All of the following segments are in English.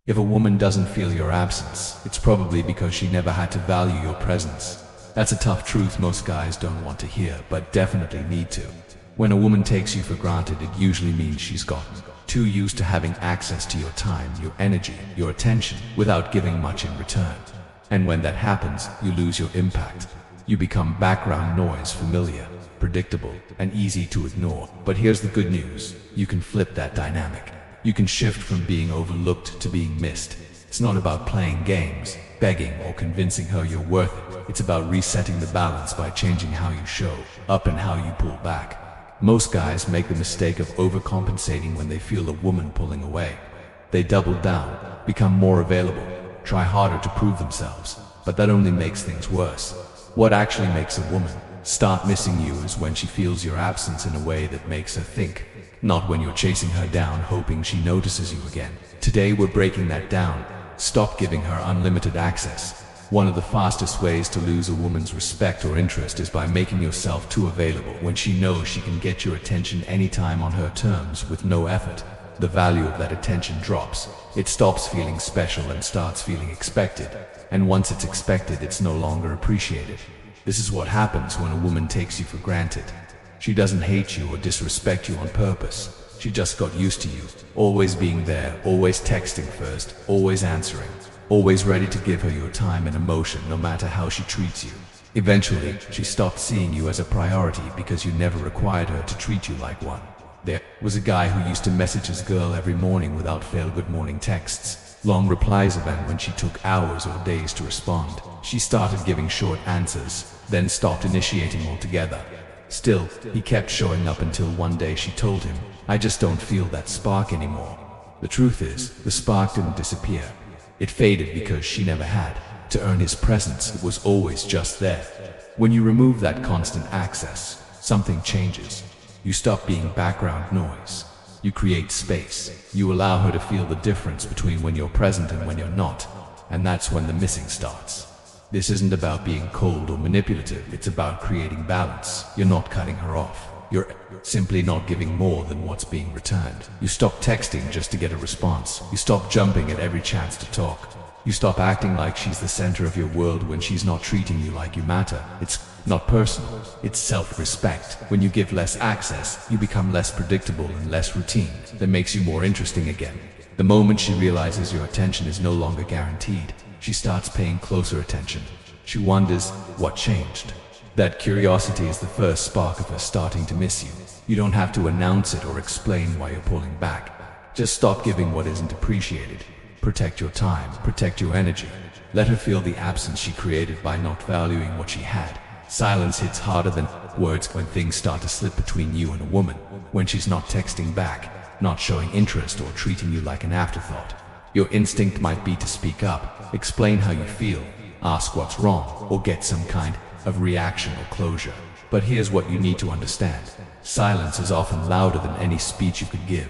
If a woman doesn't feel your absence, it's probably because she never had to value your presence. That's a tough truth most guys don't want to hear, but definitely need to. When a woman takes you for granted, it usually means she's gotten too used to having access to your time, your energy, your attention, without giving much in return. And when that happens, you lose your impact. You become background noise, familiar, predictable, and easy to ignore. But here's the good news. You can flip that dynamic. You can shift from being overlooked to being missed. It's not about playing games, begging, or convincing her you're worth it. It's about resetting the balance by changing how you show up and how you pull back. Most guys make the mistake of overcompensating when they feel a woman pulling away. They double down, become more available, try harder to prove themselves, but that only makes things worse. What actually makes a woman start missing you is when she feels your absence in a way that makes her think, not when you're chasing her down hoping she notices you again. Today we're breaking that down. Stop giving her unlimited access. One of the fastest ways to lose a woman's respect or interest is by making yourself too available. When she knows she can get your attention anytime on her terms with no effort, the value of that attention drops. It stops feeling special and starts feeling expected. And once it's expected, it's no longer appreciated. This is what happens when a woman takes you for granted. She doesn't hate you or disrespect you on purpose. She just got used to you, always being there, always texting first, always answering, always ready to give her your time and emotion no matter how she treats you. Eventually, she stopped seeing you as a priority because you never required her to treat you like one. There was a guy who used to message his girl every morning without fail good morning texts, long replies even when she took hours or days to respond. She started giving short answers, then stopped initiating altogether. Still, he kept showing up until one day she told him, "I just don't feel that spark anymore." The truth is, the spark didn't disappear. It faded because she never had to earn his presence. It was always just there. When you remove that constant access, something changes. You stop being background noise. You create space. You allow her to feel the difference between when you're present and when you're not. And that's when the missing starts. This isn't about being cold or manipulative. It's about creating balance. You're not cutting her off. You're simply not giving more than what's being returned. You stop texting just to get a response. You stop jumping at every chance to talk. You stop acting like she's the center of your world when she's not treating you like you matter. It's not personal. It's self-respect. When you give less access, you become less predictable and less routine. That makes you more interesting again. The moment she realizes your attention is no longer guaranteed, she starts paying closer attention. She wonders what changed. That curiosity is the first spark of her starting to miss you. You don't have to announce it or explain why you're pulling back. Just stop giving what isn't appreciated. Protect your time, protect your energy. Let her feel the absence she created by not valuing what she had. Silence hits harder than words when things start to slip between you and a woman. When she's not texting back, not showing interest, or treating you like an afterthought. Your instinct might be to speak up, explain how you feel, ask what's wrong, or get some kind of reaction or closure. But here's what you need to understand. Silence is often louder than any speech you could give.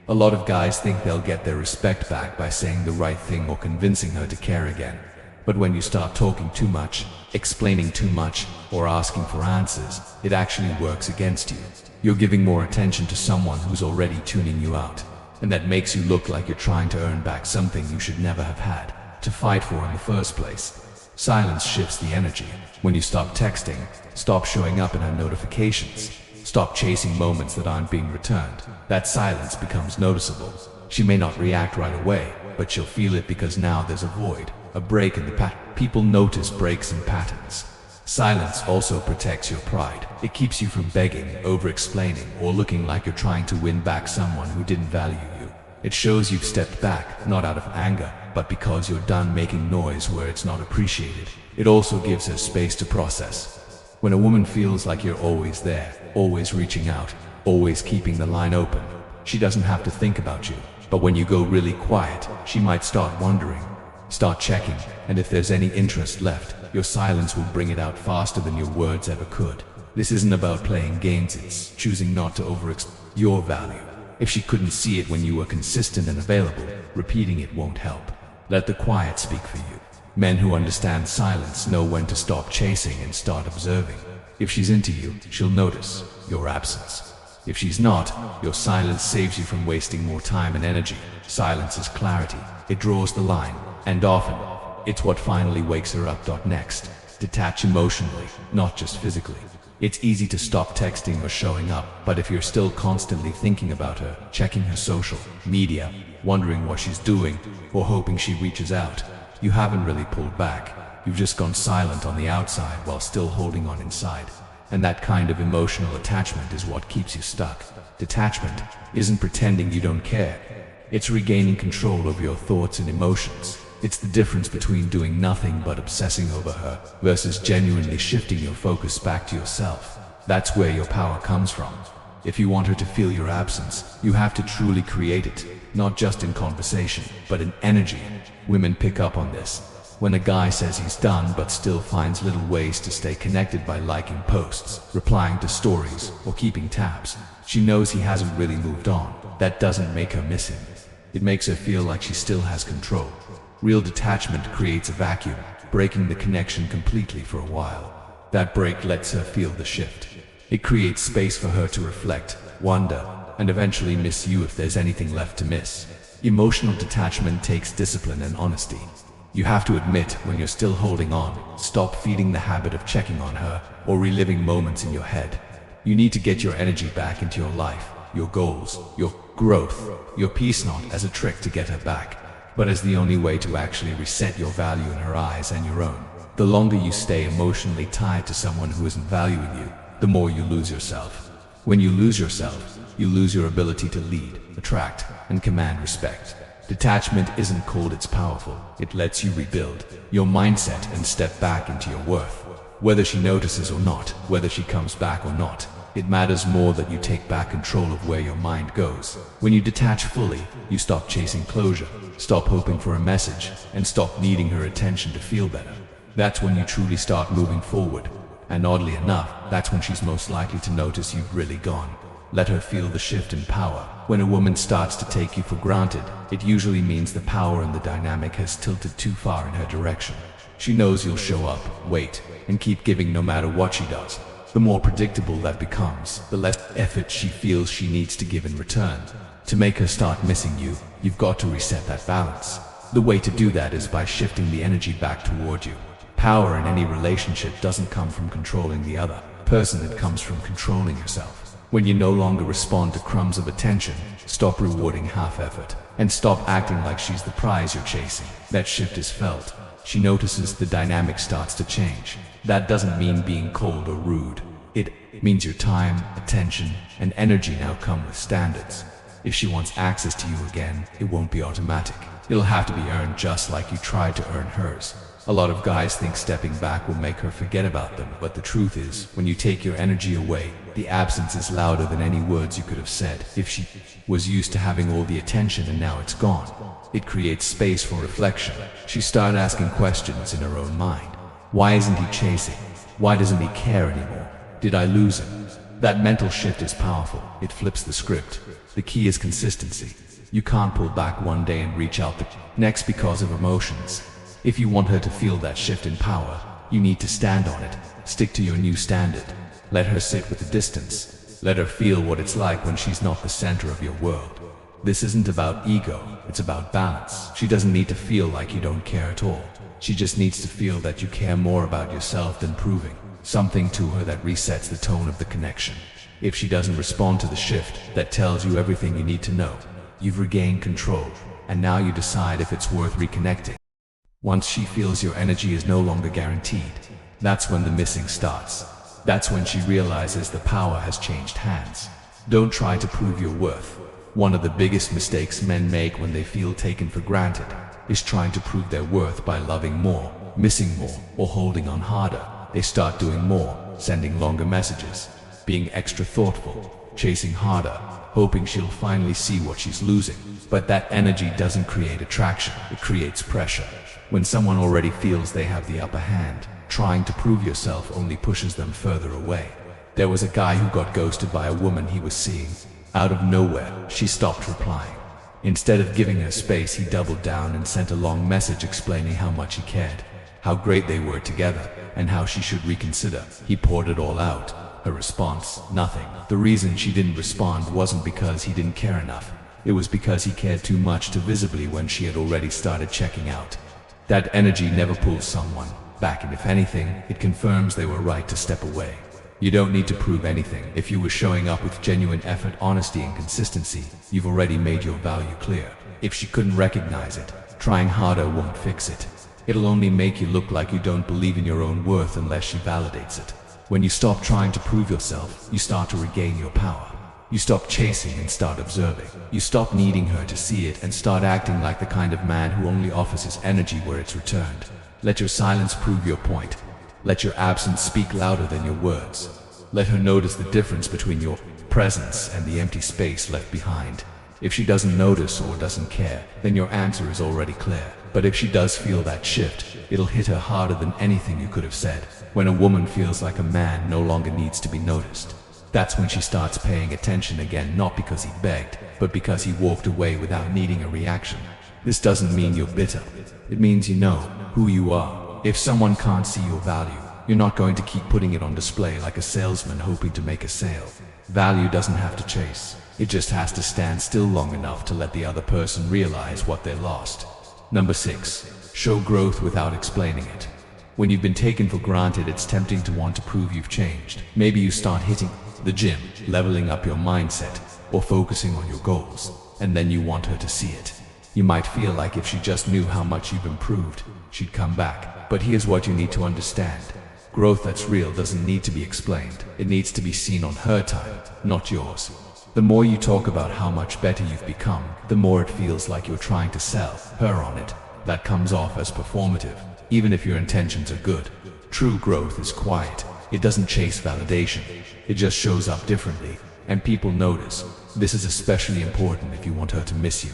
A lot of guys think they'll get their respect back by saying the right thing or convincing her to care again. But when you start talking too much, explaining too much, or asking for answers, it actually works against you. You're giving more attention to someone who's already tuning you out. And that makes you look like you're trying to earn back something you should never have had to fight for in the first place. Silence shifts the energy. When you stop texting, stop showing up in her notifications, stop chasing moments that aren't being returned, that silence becomes noticeable. She may not react right away, but she'll feel it because now there's a void, a break in the pattern. People notice breaks in patterns. Silence also protects your pride. It keeps you from begging, over-explaining, or looking like you're trying to win back someone who didn't value you. It shows you've stepped back, not out of anger, but because you're done making noise where it's not appreciated. It also gives her space to process. When a woman feels like you're always there, always reaching out, always keeping the line open, she doesn't have to think about you. But when you go really quiet, she might start wondering, start checking, and if there's any interest left, your silence will bring it out faster than your words ever could. This isn't about playing games, it's choosing not to overexplain your value. If she couldn't see it when you were consistent and available, repeating it won't help. Let the quiet speak for you. Men who understand silence know when to stop chasing and start observing. If she's into you, she'll notice your absence. If she's not, your silence saves you from wasting more time and energy. Silence is clarity. It draws the line, and often, it's what finally wakes her up. Next, detach emotionally, not just physically. It's easy to stop texting or showing up, but if you're still constantly thinking about her, checking her social media, wondering what she's doing, or hoping she reaches out, you haven't really pulled back. You've just gone silent on the outside while still holding on inside. And that kind of emotional attachment is what keeps you stuck. Detachment isn't pretending you don't care. It's regaining control over your thoughts and emotions. It's the difference between doing nothing but obsessing over her versus genuinely shifting your focus back to yourself. That's where your power comes from. If you want her to feel your absence, you have to truly create it, not just in conversation, but in energy. Women pick up on this. When a guy says he's done but still finds little ways to stay connected by liking posts, replying to stories, or keeping tabs, she knows he hasn't really moved on. That doesn't make her miss him. It makes her feel like she still has control. Real detachment creates a vacuum, breaking the connection completely for a while. That break lets her feel the shift. It creates space for her to reflect, wonder, and eventually miss you if there's anything left to miss. Emotional detachment takes discipline and honesty. You have to admit when you're still holding on, stop feeding the habit of checking on her or reliving moments in your head. You need to get your energy back into your life, your goals, your growth, your peace, not as a trick to get her back, but as the only way to actually reset your value in her eyes and your own. The longer you stay emotionally tied to someone who isn't valuing you, the more you lose yourself. When you lose yourself, you lose your ability to lead, attract, and command respect. Detachment isn't cold, it's powerful. It lets you rebuild your mindset and step back into your worth. Whether she notices or not, whether she comes back or not, it matters more that you take back control of where your mind goes. When you detach fully, you stop chasing closure, stop hoping for a message, and stop needing her attention to feel better. That's when you truly start moving forward. And oddly enough, that's when she's most likely to notice you've really gone. Let her feel the shift in power. When a woman starts to take you for granted, it usually means the power and the dynamic has tilted too far in her direction. She knows you'll show up, wait, and keep giving no matter what she does. The more predictable that becomes, the less effort she feels she needs to give in return. To make her start missing you, you've got to reset that balance. The way to do that is by shifting the energy back toward you. Power in any relationship doesn't come from controlling the other person, it comes from controlling yourself. When you no longer respond to crumbs of attention, stop rewarding half effort, and stop acting like she's the prize you're chasing. That shift is felt. She notices the dynamic starts to change. That doesn't mean being cold or rude. It means your time, attention, and energy now come with standards. If she wants access to you again, it won't be automatic. It'll have to be earned just like you tried to earn hers. A lot of guys think stepping back will make her forget about them, but the truth is, when you take your energy away, the absence is louder than any words you could have said. If she was used to having all the attention and now it's gone, it creates space for reflection. She started asking questions in her own mind. Why isn't he chasing? Why doesn't he care anymore? Did I lose him? That mental shift is powerful. It flips the script. The key is consistency. You can't pull back one day and reach out the next because of emotions. If you want her to feel that shift in power, you need to stand on it. Stick to your new standard. Let her sit with the distance. Let her feel what it's like when she's not the center of your world. This isn't about ego, it's about balance. She doesn't need to feel like you don't care at all. She just needs to feel that you care more about yourself than proving something to her that resets the tone of the connection. If she doesn't respond to the shift that tells you everything you need to know, you've regained control, and now you decide if it's worth reconnecting. Once she feels your energy is no longer guaranteed, that's when the missing starts. That's when she realizes the power has changed hands. Don't try to prove your worth. One of the biggest mistakes men make when they feel taken for granted is trying to prove their worth by loving more, missing more, or holding on harder. They start doing more, sending longer messages, being extra thoughtful, chasing harder, hoping she'll finally see what she's losing. But that energy doesn't create attraction, it creates pressure. When someone already feels they have the upper hand, trying to prove yourself only pushes them further away. There was a guy who got ghosted by a woman he was seeing. Out of nowhere, she stopped replying. Instead of giving her space, he doubled down and sent a long message explaining how much he cared, how great they were together, and how she should reconsider. He poured it all out. Her response, nothing. The reason she didn't respond wasn't because he didn't care enough. It was because he cared too much to visibly when she had already started checking out. That energy never pulls someone back, and if anything, it confirms they were right to step away. You don't need to prove anything. If you were showing up with genuine effort, honesty, and consistency, you've already made your value clear. If she couldn't recognize it, trying harder won't fix it. It'll only make you look like you don't believe in your own worth unless she validates it. When you stop trying to prove yourself, you start to regain your power. You stop chasing and start observing. You stop needing her to see it and start acting like the kind of man who only offers his energy where it's returned. Let your silence prove your point. Let your absence speak louder than your words. Let her notice the difference between your presence and the empty space left behind. If she doesn't notice or doesn't care, then your answer is already clear. But if she does feel that shift, it'll hit her harder than anything you could have said. When a woman feels like a man no longer needs to be noticed, that's when she starts paying attention again, not because he begged, but because he walked away without needing a reaction. This doesn't mean you're bitter. It means you know who you are. If someone can't see your value, you're not going to keep putting it on display like a salesman hoping to make a sale. Value doesn't have to chase. It just has to stand still long enough to let the other person realize what they lost. Number 6. Show growth without explaining it. When you've been taken for granted, it's tempting to want to prove you've changed. Maybe you start hitting the gym, leveling up your mindset, or focusing on your goals, and then you want her to see it. You might feel like if she just knew how much you've improved, she'd come back. But here's what you need to understand. Growth that's real doesn't need to be explained. It needs to be seen on her time, not yours. The more you talk about how much better you've become, the more it feels like you're trying to sell her on it. That comes off as performative, even if your intentions are good. True growth is quiet. It doesn't chase validation. It just shows up differently, and people notice. This is especially important if you want her to miss you.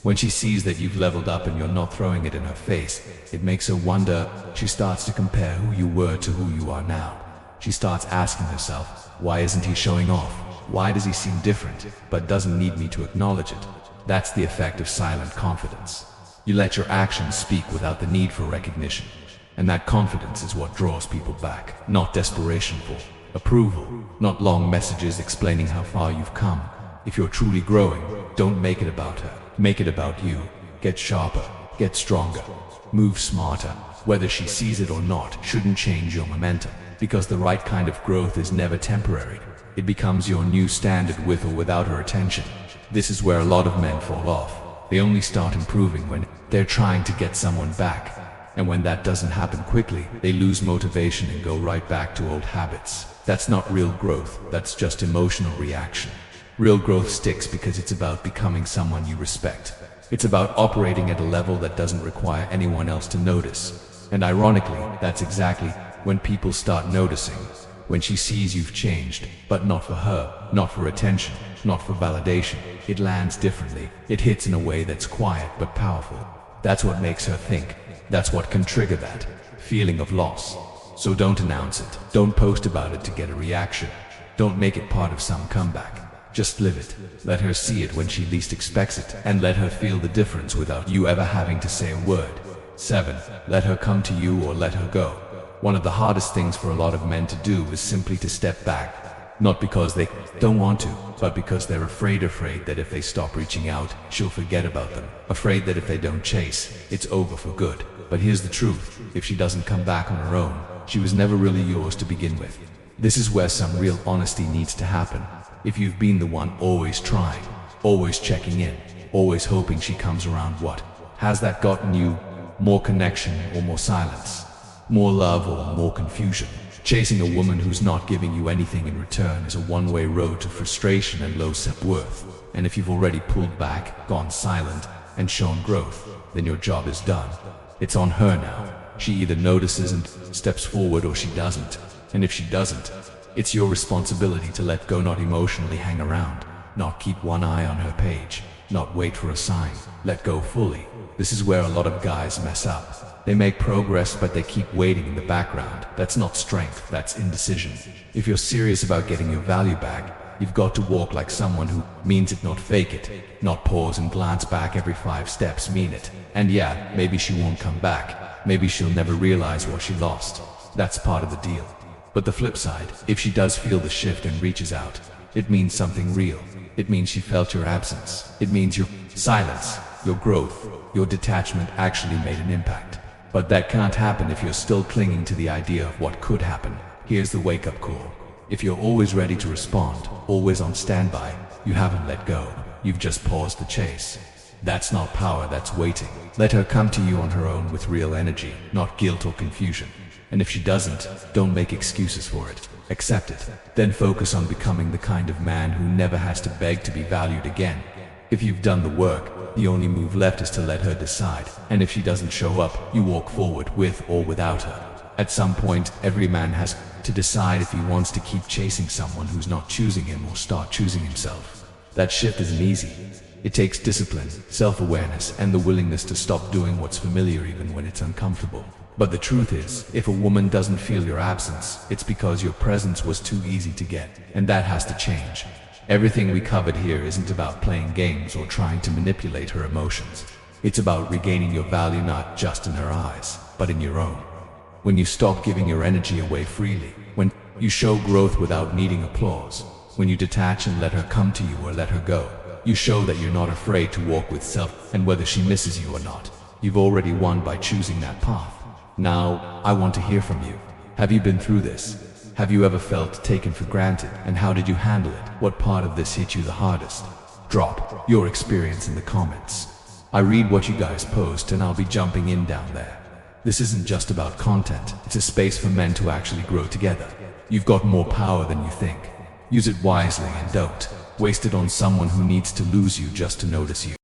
When she sees that you've leveled up and you're not throwing it in her face, it makes her wonder. She starts to compare who you were to who you are now. She starts asking herself, why isn't he showing off? Why does he seem different, but doesn't need me to acknowledge it? That's the effect of silent confidence. You let your actions speak without the need for recognition. And that confidence is what draws people back, not desperation for approval, not long messages explaining how far you've come. If you're truly growing, don't make it about her. Make it about you. Get sharper, get stronger, move smarter. Whether she sees it or not shouldn't change your momentum, because the right kind of growth is never temporary. It becomes your new standard with or without her attention. This is where a lot of men fall off. They only start improving when they're trying to get someone back. And when that doesn't happen quickly, they lose motivation and go right back to old habits. That's not real growth, that's just emotional reaction. Real growth sticks because it's about becoming someone you respect. It's about operating at a level that doesn't require anyone else to notice. And ironically, that's exactly when people start noticing. When she sees you've changed, but not for her, not for attention, not for validation. It lands differently. It hits in a way that's quiet but powerful. That's what makes her think. That's what can trigger that feeling of loss. So don't announce it. Don't post about it to get a reaction. Don't make it part of some comeback. Just live it. Let her see it when she least expects it, and let her feel the difference without you ever having to say a word. 7. Let her come to you or let her go. One of the hardest things for a lot of men to do is simply to step back. Not because they don't want to, but because they're afraid that if they stop reaching out, she'll forget about them. Afraid that if they don't chase, it's over for good. But here's the truth. If she doesn't come back on her own, she was never really yours to begin with. This is where some real honesty needs to happen. If you've been the one always trying, always checking in, always hoping she comes around, what has that gotten you? More connection or more silence? More love or more confusion? Chasing a woman who's not giving you anything in return is a one-way road to frustration and low self-worth. And if you've already pulled back, gone silent, and shown growth, then your job is done. It's on her now. She either notices and steps forward or she doesn't. And if she doesn't, it's your responsibility to let go, not emotionally hang around, not keep one eye on her page, not wait for a sign. Let go fully. This is where a lot of guys mess up. They make progress, but they keep waiting in the background. That's not strength, that's indecision. If you're serious about getting your value back, you've got to walk like someone who means it, not fake it. Not pause and glance back every 5 steps, mean it. And yeah, maybe she won't come back. Maybe she'll never realize what she lost. That's part of the deal. But the flip side, if she does feel the shift and reaches out, it means something real. It means she felt your absence. It means your silence, your growth, your detachment actually made an impact. But that can't happen if you're still clinging to the idea of what could happen. Here's the wake-up call. If you're always ready to respond, always on standby, you haven't let go. You've just paused the chase. That's not power, that's waiting. Let her come to you on her own with real energy, not guilt or confusion. And if she doesn't, don't make excuses for it. Accept it. Then focus on becoming the kind of man who never has to beg to be valued again. If you've done the work, the only move left is to let her decide. And if she doesn't show up, you walk forward with or without her. At some point, every man has to decide if he wants to keep chasing someone who's not choosing him or start choosing himself. That shift isn't easy. It takes discipline, self-awareness, and the willingness to stop doing what's familiar even when it's uncomfortable. But the truth is, if a woman doesn't feel your absence, it's because your presence was too easy to get, and that has to change. Everything we covered here isn't about playing games or trying to manipulate her emotions. It's about regaining your value not just in her eyes, but in your own. When you stop giving your energy away freely, when you show growth without needing applause, when you detach and let her come to you or let her go, you show that you're not afraid to walk with self, and whether she misses you or not, you've already won by choosing that path. Now, I want to hear from you. Have you been through this? Have you ever felt taken for granted, and how did you handle it? What part of this hit you the hardest? Drop your experience in the comments. I read what you guys post and I'll be jumping in down there. This isn't just about content, it's a space for men to actually grow together. You've got more power than you think. Use it wisely and don't waste it on someone who needs to lose you just to notice you.